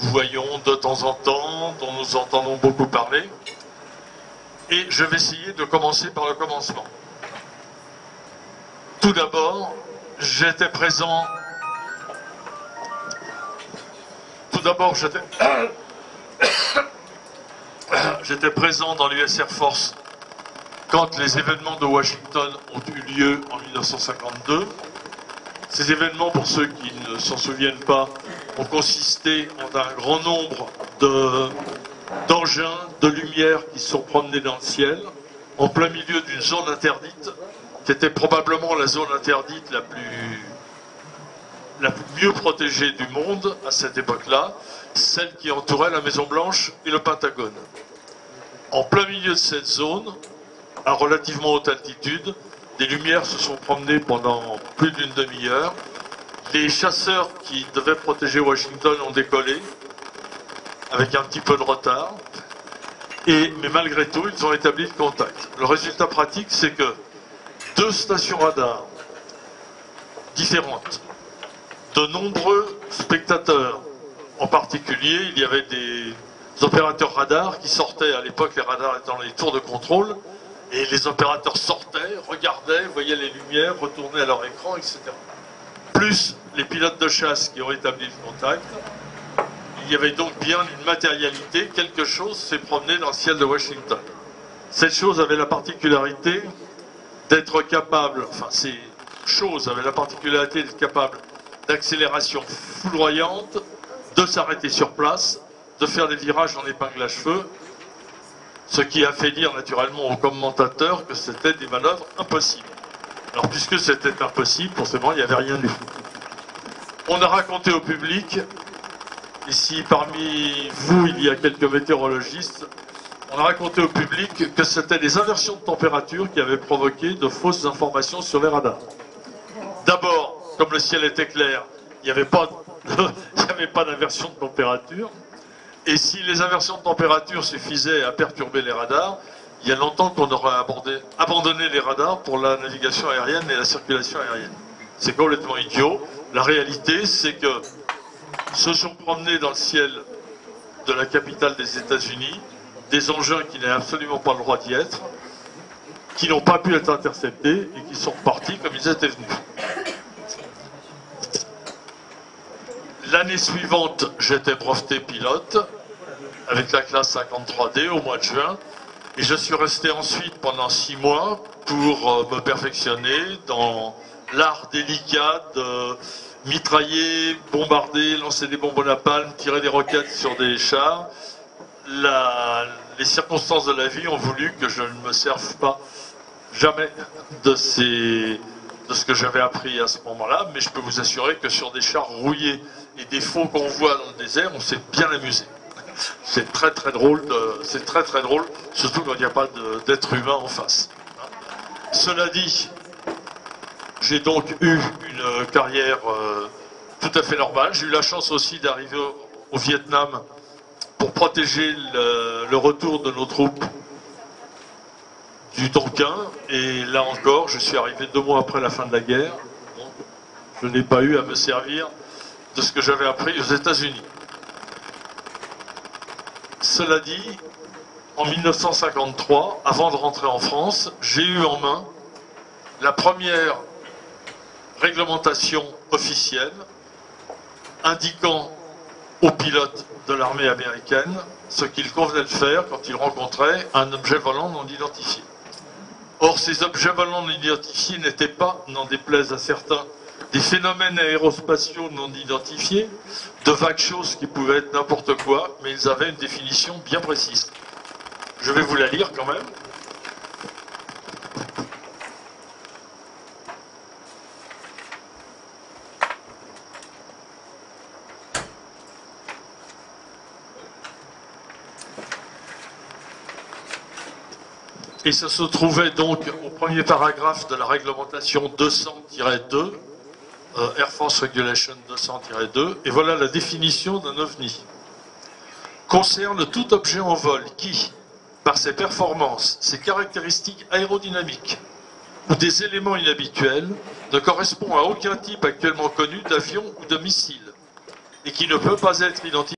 voyons de temps en temps, dont nous entendons beaucoup parler. Et je vais essayer de commencer par le commencement. Tout d'abord, j'étais présent... J'étais présent dans l'US Air Force quand les événements de Washington ont eu lieu en 1952. Ces événements, pour ceux qui ne s'en souviennent pas, ont consisté en un grand nombre d'engins, de lumières qui se sont promenés dans le ciel, en plein milieu d'une zone interdite, qui était probablement la zone interdite la mieux protégée du monde à cette époque-là, celle qui entourait la Maison-Blanche et le Pentagone. En plein milieu de cette zone, à relativement haute altitude, des lumières se sont promenées pendant plus d'une demi-heure. Les chasseurs qui devaient protéger Washington ont décollé, avec un petit peu de retard, mais malgré tout, ils ont établi le contact. Le résultat pratique, c'est que 2 stations radars différentes, de nombreux spectateurs, en particulier, il y avait des opérateurs radars qui sortaient, à l'époque les radars étant les tours de contrôle, et les opérateurs sortaient, regardaient, voyaient les lumières, retournaient à leur écran, etc. Plus les pilotes de chasse qui ont établi le contact, il y avait donc bien une matérialité, quelque chose s'est promené dans le ciel de Washington. Cette chose avait la particularité d'être capable, enfin ces choses avaient la particularité d'être capable d'accélération foudroyante, de s'arrêter sur place, de faire des virages en épingle à cheveux, ce qui a fait dire naturellement aux commentateurs que c'était des manœuvres impossibles. Alors puisque c'était impossible, forcément il n'y avait rien du tout. On a raconté au public, ici parmi vous il y a quelques météorologistes, on a raconté au public que c'était des inversions de température qui avaient provoqué de fausses informations sur les radars. D'abord, comme le ciel était clair, il n'y avait pas d'inversion de température. Et si les inversions de température suffisaient à perturber les radars, il y a longtemps qu'on aurait abandonné les radars pour la navigation aérienne et la circulation aérienne. C'est complètement idiot. La réalité, c'est que se sont promenés dans le ciel de la capitale des États-Unis des engins qui n'avaient absolument pas le droit d'y être, qui n'ont pas pu être interceptés et qui sont repartis comme ils étaient venus. L'année suivante, j'étais breveté pilote avec la classe 53D au mois de juin et je suis resté ensuite pendant 6 mois pour me perfectionner dans l'art délicat de mitrailler, bombarder, lancer des bombes à napalm, tirer des roquettes sur des chars. Les circonstances de la vie ont voulu que je ne me serve pas jamais de ce que j'avais appris à ce moment-là, mais je peux vous assurer que sur des chars rouillés et des faux qu'on voit dans le désert, on s'est bien amusé. C'est très très drôle, surtout quand il n'y a pas d'être humain en face. Cela dit, j'ai donc eu une carrière tout à fait normale. J'ai eu la chance aussi d'arriver au Vietnam pour protéger le retour de nos troupes du Tonkin. Et là encore, je suis arrivé 2 mois après la fin de la guerre. Donc, je n'ai pas eu à me servir de ce que j'avais appris aux États-Unis. Cela dit, en 1953, avant de rentrer en France, j'ai eu en main la première réglementation officielle indiquant aux pilotes de l'armée américaine ce qu'il convenait de faire quand ils rencontraient un objet volant non identifié. Or, ces objets volants non identifiés n'étaient pas, n'en déplaise à certains, des phénomènes aérospatiaux non identifiés, de vagues choses qui pouvaient être n'importe quoi, mais ils avaient une définition bien précise. Je vais vous la lire quand même. Et ça se trouvait donc au premier paragraphe de la réglementation 200-2, Air Force Regulation 200-2, et voilà la définition d'un OVNI. Concerne tout objet en vol qui, par ses performances, ses caractéristiques aérodynamiques ou des éléments inhabituels, ne correspond à aucun type actuellement connu d'avion ou de missile, et qui ne peut pas être identifié